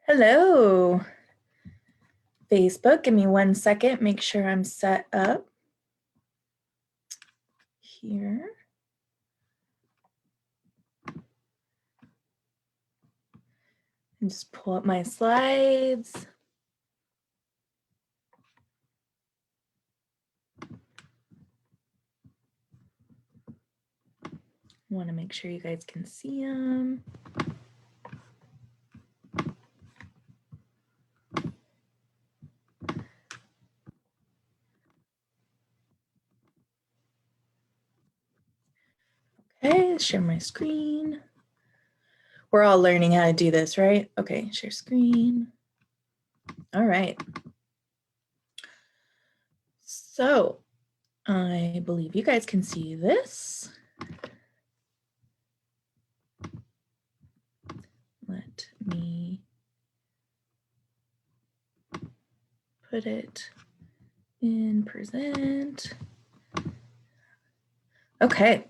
Hello, Facebook. Give me 1 second. Make sure I'm set up here. And just pull up my slides. Want to make sure you guys can see them. Okay, share my screen. We're all learning how to do this, right? Okay, share screen. All right. So I believe you guys can see this. Let me put it in present. Okay.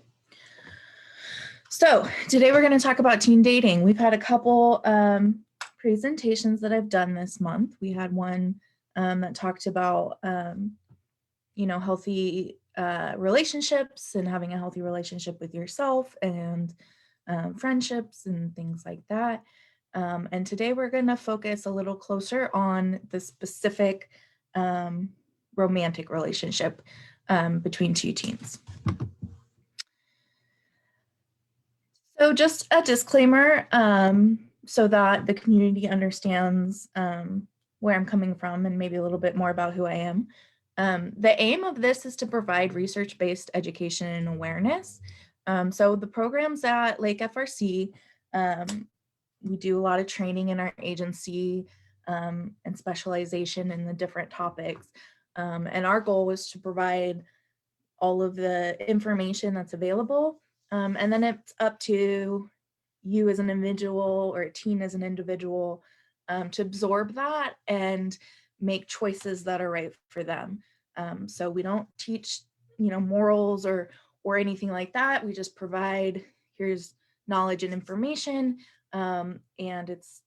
So today we're going to talk about teen dating. We've had a couple presentations that I've done this month. We had one that talked about, healthy relationships and having a healthy relationship with yourself and friendships and things like that. And today we're going to focus a little closer on the specific romantic relationship between two teens. So just a disclaimer so that the community understands where I'm coming from and maybe a little bit more about who I am. The aim of this is to provide research-based education and awareness. So the programs at Lake FRC, we do a lot of training in our agency and specialization in the different topics. And our goal was to provide all of the information that's available. And then it's up to you as an individual or a teen as an individual to absorb that and make choices that are right for them. So we don't teach, morals or anything like that. We just provide, here's knowledge and information. And it's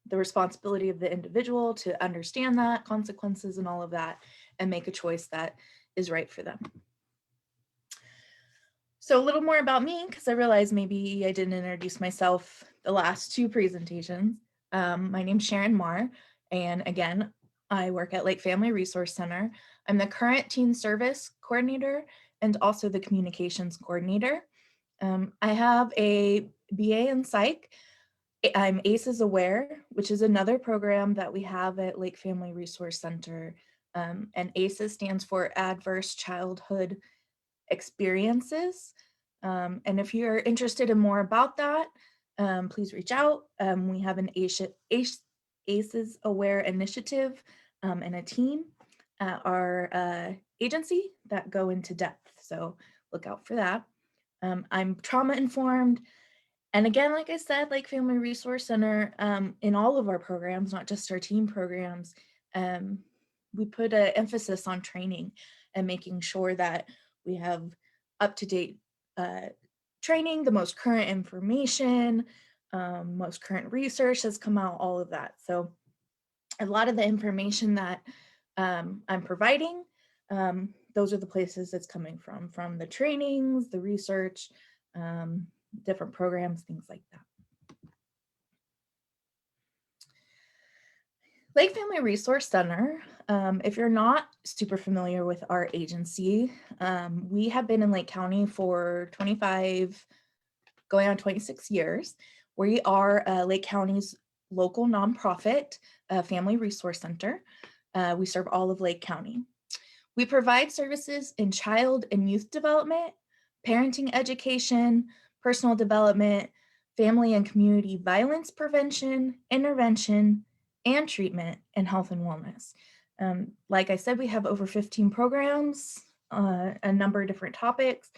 the responsibility of the individual to understand that, consequences and all of that, and make a choice that is right for them. So a little more about me, because I realized maybe I didn't introduce myself the last two presentations. My name's Sharon Marr, and again, I work at Lake Family Resource Center. I'm the current teen service coordinator and also the communications coordinator. I have a BA in psych. I'm ACEs Aware, which is another program that we have at Lake Family Resource Center. And ACEs stands for Adverse Childhood Experiences. And if you're interested in more about that, please reach out. We have an ACEs Aware initiative and a team at our agency that go into depth. So look out for that. I'm trauma informed. And again, like I said, Lake Family Resource Center, in all of our programs, not just our teen programs, we put an emphasis on training and making sure that we have up-to-date training, the most current information, most current research has come out, all of that. So a lot of the information that I'm providing, those are the places it's coming from the trainings, the research, different programs, things like that. Lake Family Resource Center, if you're not super familiar with our agency, we have been in Lake County for 25, going on 26 years. We are Lake County's local nonprofit family resource center. We serve all of Lake County. We provide services in child and youth development, parenting education, personal development, family and community violence prevention, intervention, and treatment, and health and wellness. Like I said, we have over 15 programs, a number of different topics.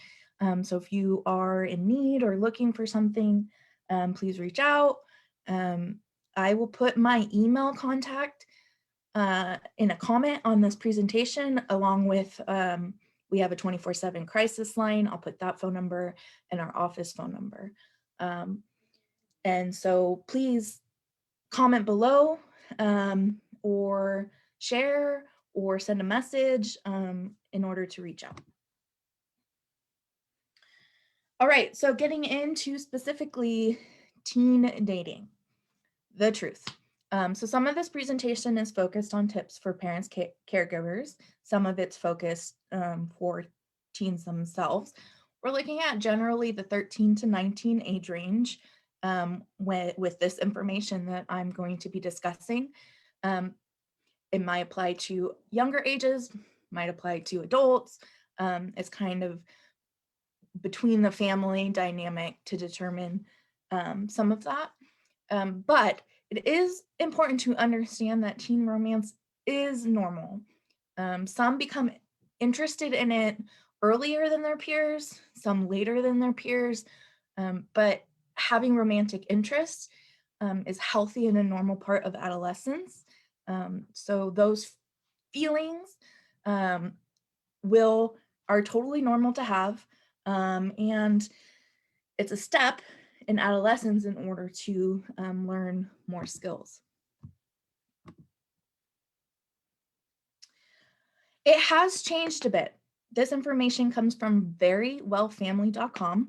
So if you are in need or looking for something, please reach out. I will put my email contact in a comment on this presentation, along with we have a 24/7 crisis line. I'll put that phone number and our office phone number. And so please comment below, or share or send a message in order to reach out. All right, so getting into specifically teen dating, the truth. So some of this presentation is focused on tips for parents, caregivers. Some of it's focused for teens themselves. We're looking at generally the 13 to 19 age range with this information that I'm going to be discussing. It might apply to younger ages, might apply to adults. It's kind of between the family dynamic to determine some of that. But it is important to understand that teen romance is normal. Some become interested in it earlier than their peers, some later than their peers, but having romantic interests is healthy and a normal part of adolescence. So those feelings are totally normal to have, and it's a step in adolescence in order to learn more skills. It has changed a bit. This information comes from verywellfamily.com,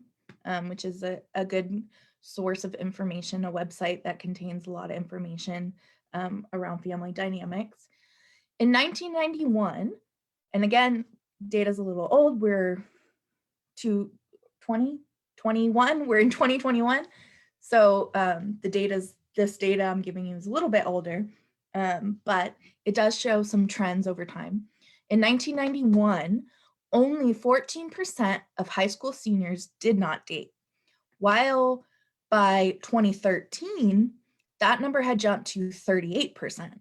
which is a good source of information, a website that contains a lot of information around family dynamics. In 1991, and again, data's a little old, we're to 2021, we're in 2021. So this data I'm giving you is a little bit older, but it does show some trends over time. In 1991, only 14% of high school seniors did not date, while by 2013, that number had jumped to 38%.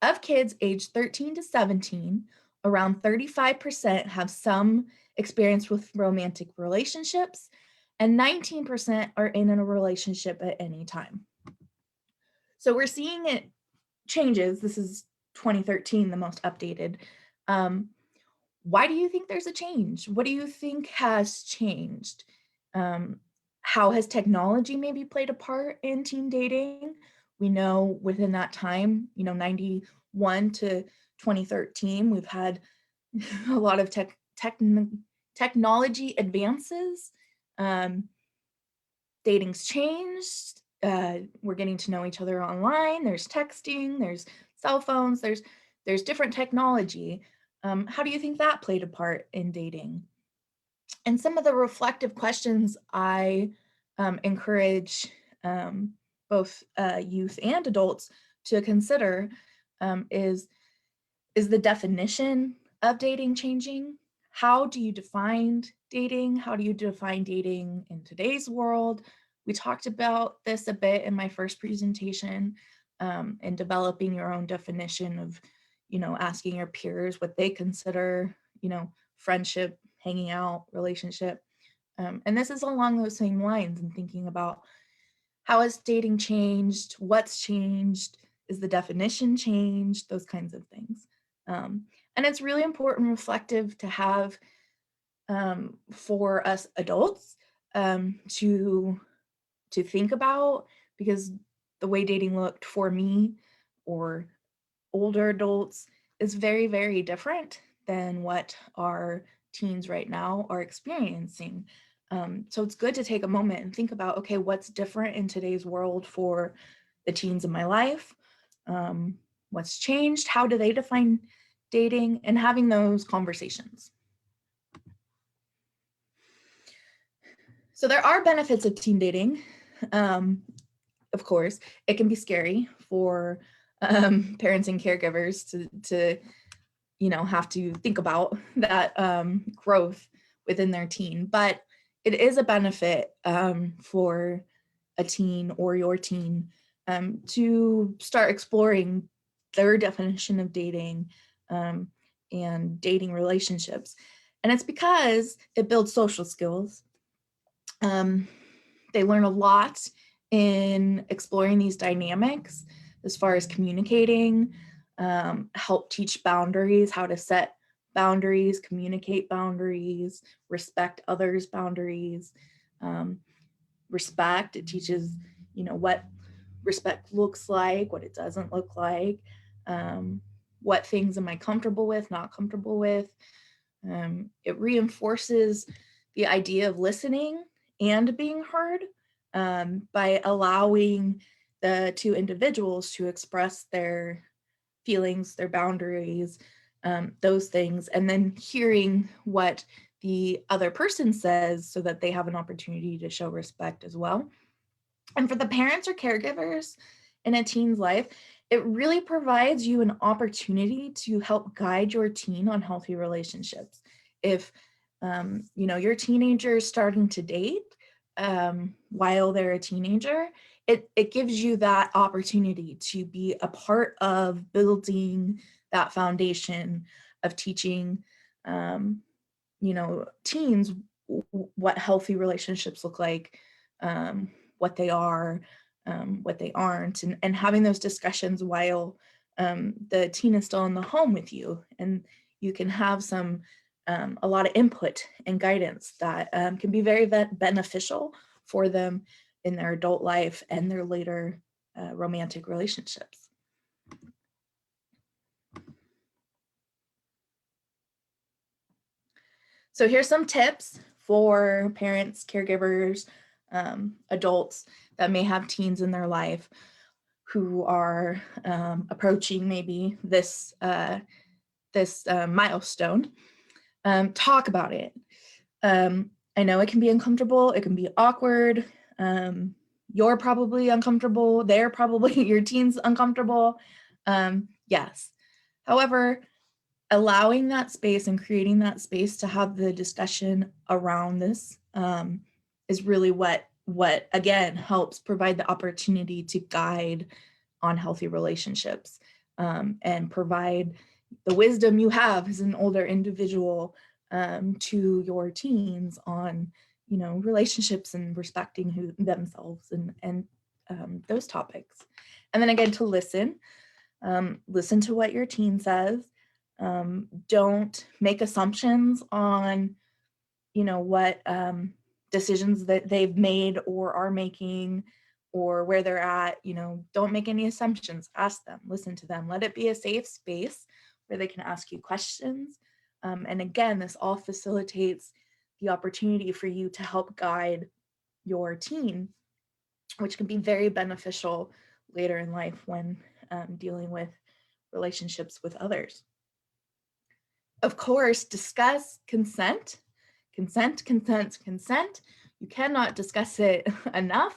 Of kids aged 13 to 17, around 35% have some experience with romantic relationships, and 19% are in a relationship at any time. So we're seeing it changes. This is 2013, the most updated. Why do you think there's a change? What do you think has changed? How has technology maybe played a part in teen dating? We know within that time, 91 to 2013, we've had a lot of technology advances. Dating's changed. We're getting to know each other online. There's texting, there's cell phones, there's different technology. How do you think that played a part in dating? And some of the reflective questions I encourage both youth and adults to consider is the definition of dating changing? How do you define dating? How do you define dating in today's world? We talked about this a bit in my first presentation, and developing your own definition of, asking your peers what they consider, friendship, hanging out, relationship. And this is along those same lines, and thinking about how has dating changed? What's changed? Is the definition changed? Those kinds of things. And it's really important, reflective to have for us adults to think about, because the way dating looked for me or older adults is very, very different than what our teens right now are experiencing. So it's good to take a moment and think about, okay, what's different in today's world for the teens in my life? What's changed? How do they define dating? And having those conversations. So there are benefits of teen dating. Of course, it can be scary for parents and caregivers to have to think about that growth within their teen, but it is a benefit for a teen or your teen to start exploring their definition of dating and dating relationships. And it's because it builds social skills. They learn a lot in exploring these dynamics as far as communicating, help teach boundaries, how to set boundaries, communicate boundaries, respect others' boundaries, respect. It teaches, what respect looks like, what it doesn't look like, what things am I comfortable with, not comfortable with. It reinforces the idea of listening and being heard by allowing the two individuals to express their feelings, their boundaries, those things, and then hearing what the other person says so that they have an opportunity to show respect as well. And for the parents or caregivers in a teen's life, it really provides you an opportunity to help guide your teen on healthy relationships. If your teenager is starting to date while they're a teenager, it gives you that opportunity to be a part of building that foundation of teaching teens what healthy relationships look like, what they are, what they aren't, and having those discussions while the teen is still in the home with you, and you can have a lot of input and guidance that can be very beneficial for them in their adult life and their later romantic relationships. So here's some tips for parents, caregivers, adults that may have teens in their life who are approaching maybe this milestone. Talk about it. I know it can be uncomfortable. It can be awkward. You're probably uncomfortable. They're probably, your teen's uncomfortable. Yes. However, allowing that space and creating that space to have the discussion around this is really what again helps provide the opportunity to guide on healthy relationships and provide the wisdom you have as an older individual to your teens on relationships and respecting themselves and those topics. And then again, to listen to what your teen says. Don't make assumptions on what decisions that they've made or are making or where they're at. Don't make any assumptions. Ask them, listen to them, let it be a safe space where they can ask you questions. And again, this all facilitates the opportunity for you to help guide your teen, which can be very beneficial later in life when dealing with relationships with others. Of course, discuss consent. Consent. You cannot discuss it enough.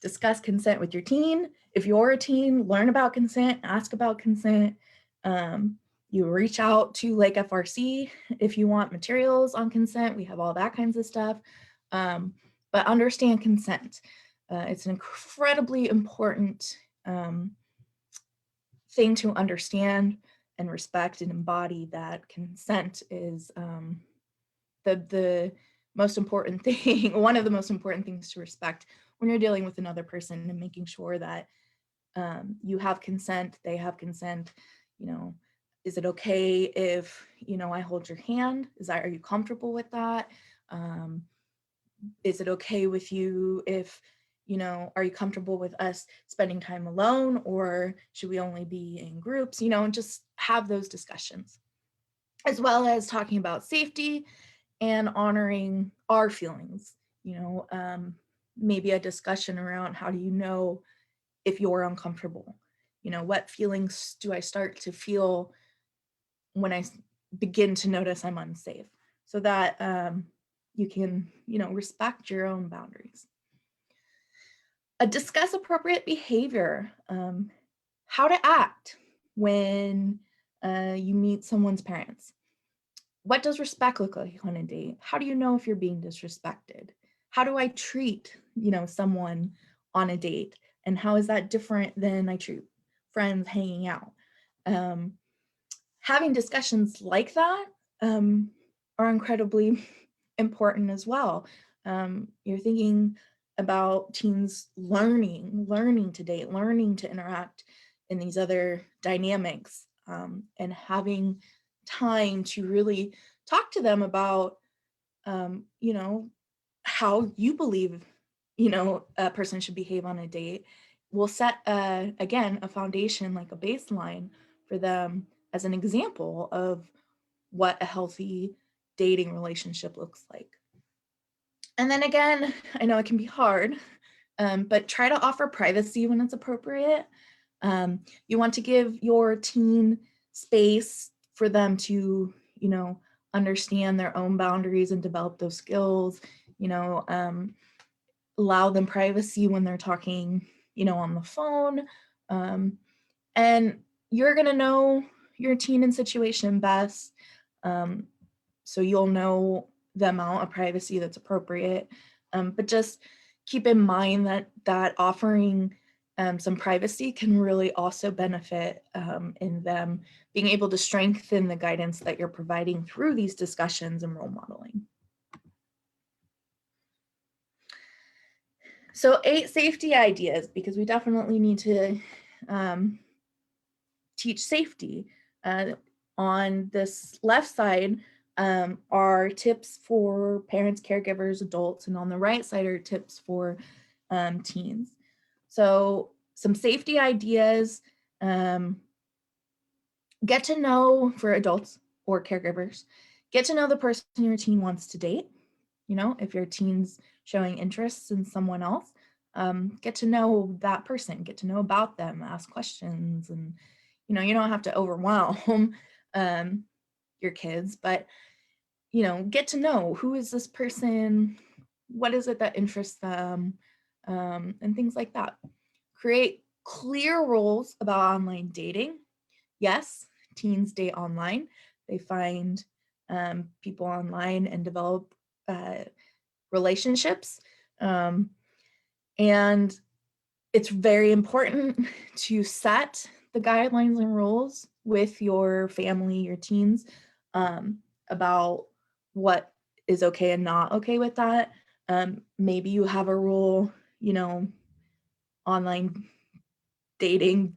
Discuss consent with your teen. If you're a teen, learn about consent, ask about consent. You reach out to Lake FRC if you want materials on consent. We have all that kinds of stuff. But understand consent. It's an incredibly important thing to understand and respect and embody, that consent is the most important thing, one of the most important things to respect when you're dealing with another person, and making sure that you have consent, they have consent. Is it okay if I hold your hand? Are you comfortable with that? Is it okay with you if are you comfortable with us spending time alone, or should we only be in groups? And just have those discussions, as well as talking about safety and honoring our feelings. Maybe a discussion around, how do you know if you're uncomfortable? What feelings do I start to feel when I begin to notice I'm unsafe, so that you can respect your own boundaries. Discuss appropriate behavior, how to act when you meet someone's parents. What does respect look like on a date? How do you know if you're being disrespected? How do I treat someone on a date? And how is that different than I treat friends hanging out? Having discussions like that are incredibly important as well. You're thinking about teens learning to date, learning to interact in these other dynamics, and having time to really talk to them about, how you believe a person should behave on a date, we'll set, again, a foundation, like a baseline for them as an example of what a healthy dating relationship looks like. And then again, I know it can be hard, but try to offer privacy when it's appropriate. You want to give your teen space for them to, understand their own boundaries and develop those skills, allow them privacy when they're talking, on the phone. And you're going to know your teen and situation best. So you'll know the amount of privacy that's appropriate. But just keep in mind that offering some privacy can really also benefit in them being able to strengthen the guidance that you're providing through these discussions and role modeling. So 8 safety ideas, because we definitely need to teach safety. On this left side are tips for parents, caregivers, adults, and on the right side are tips for teens. So some safety ideas, get to know, for adults or caregivers, get to know the person your teen wants to date. If your teen's showing interest in someone else, get to know that person, get to know about them, ask questions, and you don't have to overwhelm your kids, but get to know, who is this person, what is it that interests them, and things like that. Create clear rules about online dating. Yes, teens date online. They find people online and develop relationships. And it's very important to set the guidelines and rules with your family, your teens, about what is okay and not okay with that. Maybe you have a rule, online dating,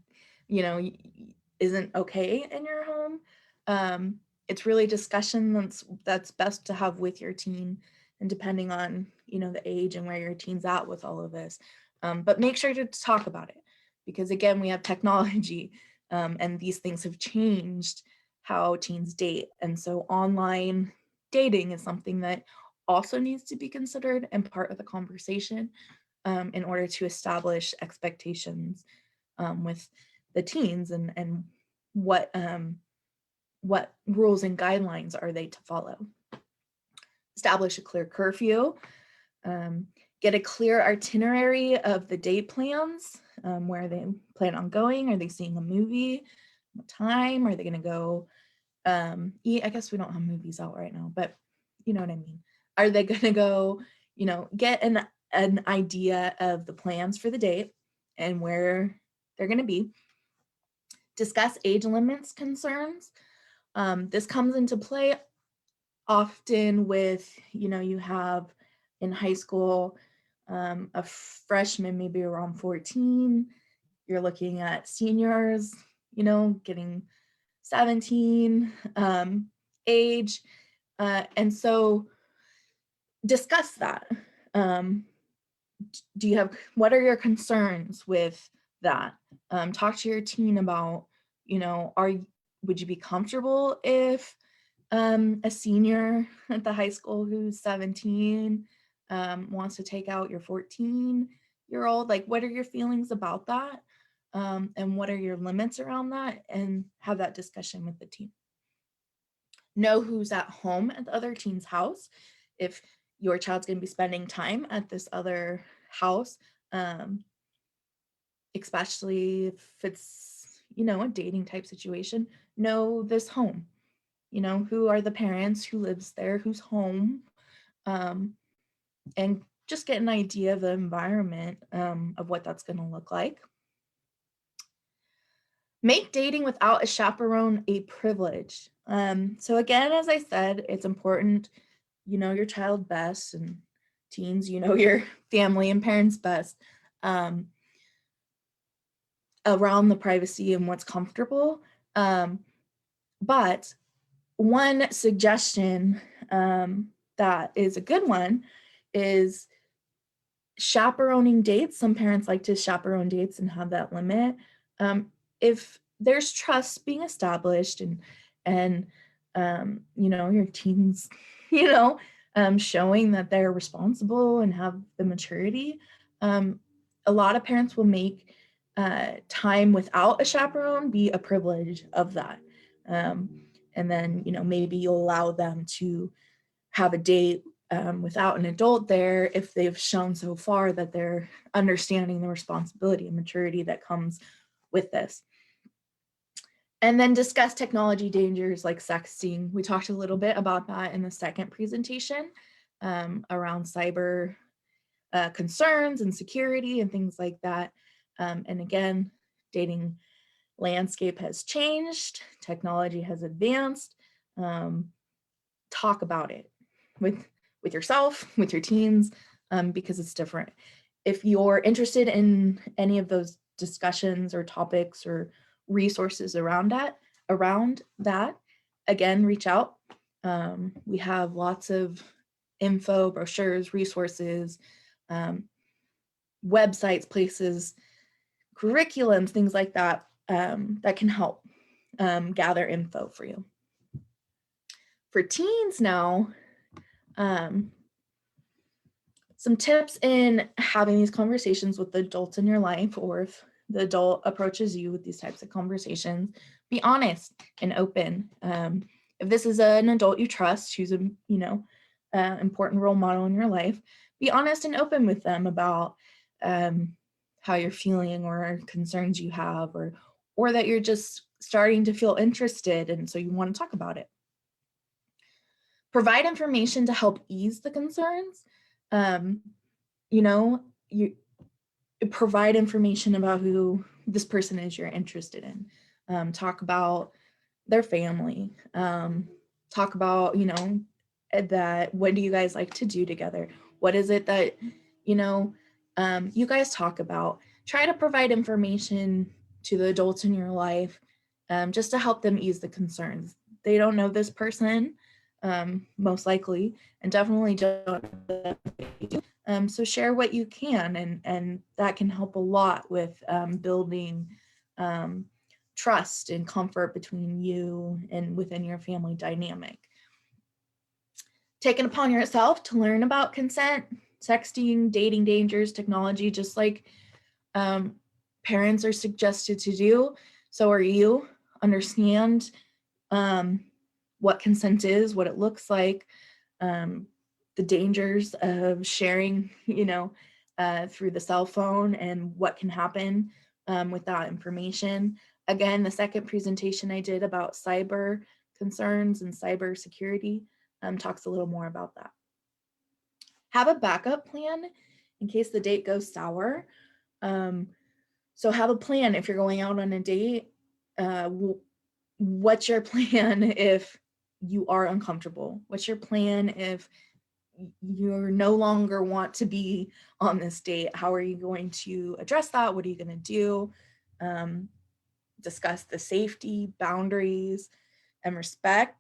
isn't okay in your home. It's really discussion that's best to have with your teen, and depending on, the age and where your teen's at with all of this. But make sure to talk about it, because again, we have technology, and these things have changed how teens date. And so online dating is something that also needs to be considered and part of the conversation, in order to establish expectations with the teens, and what rules and guidelines are they to follow. Establish a clear curfew. Get a clear itinerary of the date plans, where they plan on going. Are they seeing a movie? What time? Are they going to go eat? I guess we don't have movies out right now, but you know what I mean. Are they going to go, get an idea of the plans for the date and where they're going to be. Discuss age limits concerns. This comes into play often with, you have in high school a freshman maybe around 14. You're looking at seniors, getting 17 age. And so discuss that. What are your concerns with that? Talk to your teen about, would you be comfortable if a senior at the high school who's 17 wants to take out your 14-year-old? Like, what are your feelings about that? And what are your limits around that? And have that discussion with the teen. Know who's at home at the other teen's house. If your child's going to be spending time at this other house, especially if it's, a dating type situation, know this home. Who are the parents, who lives there, who's home, and just get an idea of the environment of what that's going to look like. Make dating without a chaperone a privilege. So again, as I said, it's important, your child best, and teens, your family and parents best, around the privacy and what's comfortable. But one suggestion that is a good one is Chaperoning dates, some parents like to chaperone dates and have that limit. If there's trust being established and your teens, you know, showing that they're responsible and have the maturity, um, a lot of parents will make time without a chaperone be a privilege of that. Um, and then, maybe you'll allow them to have a date without an adult there if they've shown so far that they're understanding the responsibility and maturity that comes with this. And then discuss technology dangers like sexting. We talked a little bit about that in the second presentation around cyber concerns and security and things like that. And again, dating landscape has changed, technology has advanced. Talk about it with yourself, with your teens, because it's different. If you're interested in any of those discussions or topics or resources around that, again, reach out. We have lots of info, brochures, resources, websites, places, curriculums, things like that, that can help gather info for you. For teens now, some tips in having these conversations with the adults in your life, or if the adult approaches you with these types of conversations, be honest and open. If this is an adult you trust, who's a important role model in your life, be honest and open with them about how you're feeling or concerns you have, or that you're just starting to feel interested and so you want to talk about it. Provide information to help ease the concerns. You provide information about who this person is you're interested in. Talk about their family. Talk about, that what do you guys like to do together? What is it that, you guys talk about? Try to provide information to the adults in your life just to help them ease the concerns. They don't know this person, most likely, and definitely don't. So share what you can, and that can help a lot with building trust and comfort between you and within your family dynamic. Take it upon yourself to learn about consent, sexting, dating dangers, technology, just like parents are suggested to do. So are you. Understand what consent is, what it looks like, the dangers of sharing, through the cell phone and what can happen with that information. Again, the second presentation I did about cyber concerns and cyber security talks a little more about that. Have a backup plan in case the date goes sour. So have a plan if you're going out on a date. What's your plan if you are uncomfortable? What's your plan if you no longer want to be on this date? How are you going to address that? What are you going to do? Discuss the safety, boundaries, and respect.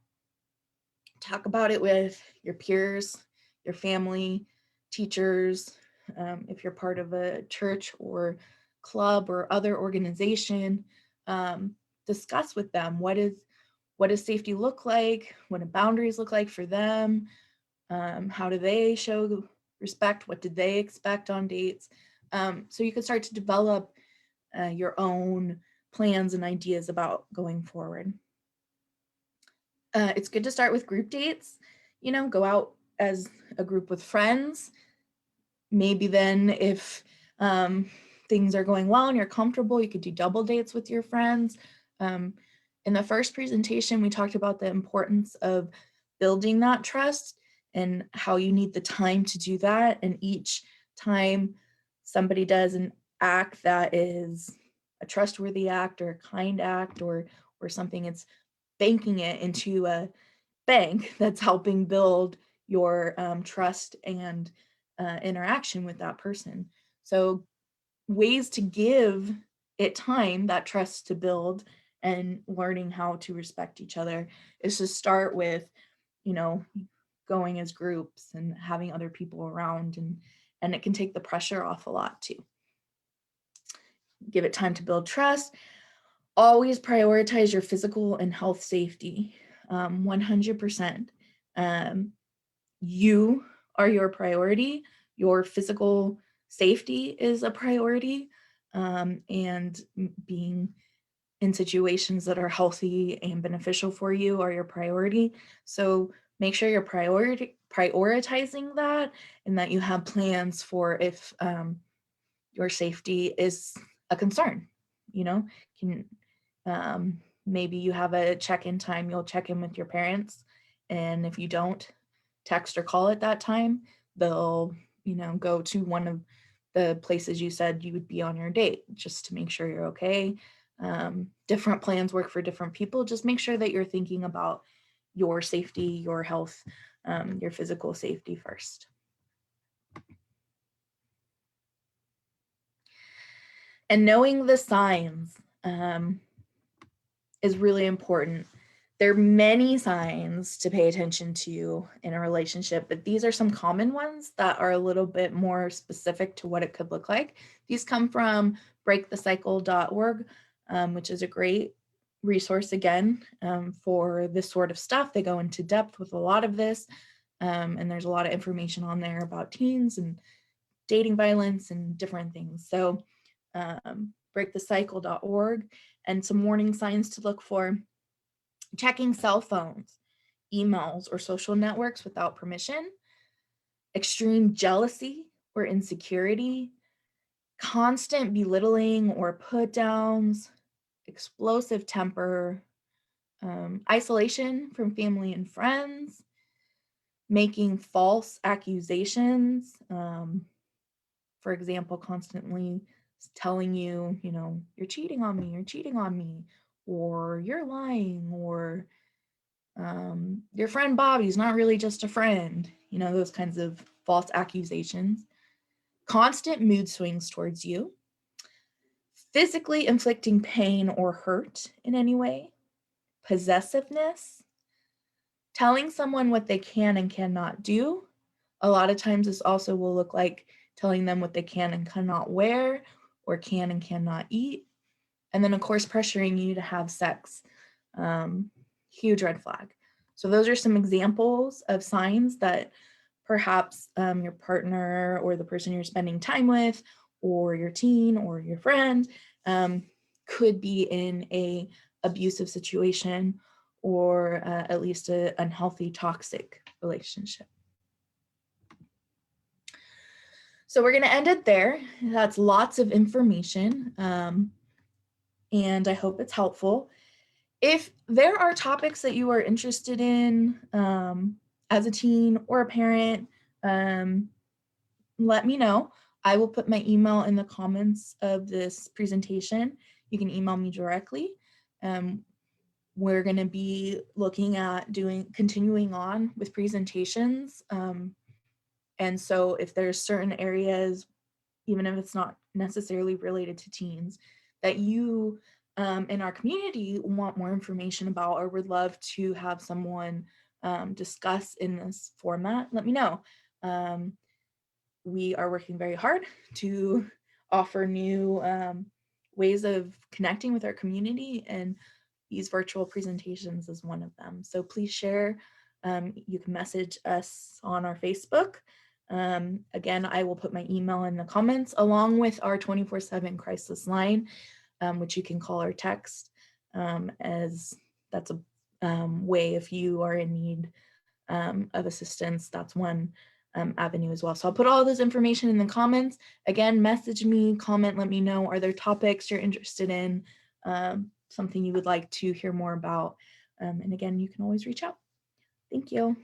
Talk about it with your peers, your family, teachers. If you're part of a church or club or other organization, discuss with them what does safety look like? What do boundaries look like for them? How do they show respect? What did they expect on dates? So you can start to develop your own plans and ideas about going forward. It's good to start with group dates. Go out as a group with friends. Maybe then if things are going well and you're comfortable, you could do double dates with your friends. In the first presentation, we talked about the importance of building that trust and how you need the time to do that. And each time somebody does an act that is a trustworthy act or a kind act or something, it's banking it into a bank that's helping build your trust and interaction with that person. So ways to give it time, that trust to build, and learning how to respect each other is to start with, going as groups and having other people around and it can take the pressure off a lot too. Give it time to build trust. Always prioritize your physical and health safety, 100%. You are your priority. Your physical safety is a priority, and being in situations that are healthy and beneficial for you are your priority. So make sure you're prioritizing that, and that you have plans for if your safety is a concern. You know, can maybe you have a check-in time, you'll check in with your parents, and if you don't text or call at that time, they'll, go to one of the places you said you would be on your date, just to make sure you're okay. Different plans work for different people. Just make sure that you're thinking about your safety, your health, your physical safety first. And knowing the signs is really important. There are many signs to pay attention to in a relationship, but these are some common ones that are a little bit more specific to what it could look like. These come from breakthecycle.org, which is a great resource again for this sort of stuff. They go into depth with a lot of this, and there's a lot of information on there about teens and dating violence and different things. So breakthecycle.org, and some warning signs to look for: checking cell phones, emails, or social networks without permission, extreme jealousy or insecurity, constant belittling or put downs, explosive temper, isolation from family and friends, making false accusations. For example, constantly telling you, you're cheating on me, or you're lying, or your friend Bobby's not really just a friend, those kinds of false accusations. Constant mood swings towards you, physically inflicting pain or hurt in any way, possessiveness, telling someone what they can and cannot do. A lot of times this also will look like telling them what they can and cannot wear, or can and cannot eat. And then, of course, pressuring you to have sex. Huge red flag. So those are some examples of signs that perhaps your partner or the person you're spending time with, or your teen or your friend, could be in a abusive situation, or at least an unhealthy, toxic relationship. So we're going to end it there. That's lots of information, and I hope it's helpful. If there are topics that you are interested in as a teen or a parent, let me know. I will put my email in the comments of this presentation. You can email me directly. We're going to be looking at continuing on with presentations. And so if there's certain areas, even if it's not necessarily related to teens, that you in our community want more information about, or would love to have someone discuss in this format, let me know. We are working very hard to offer new ways of connecting with our community, and these virtual presentations is one of them. So please share. You can message us on our Facebook. Again, I will put my email in the comments, along with our 24/7 crisis line, which you can call or text, as that's a way if you are in need of assistance. That's one avenue as well. So I'll put all this information in the comments. Again, message me, comment, let me know, are there topics you're interested in, something you would like to hear more about? And again, you can always reach out. Thank you.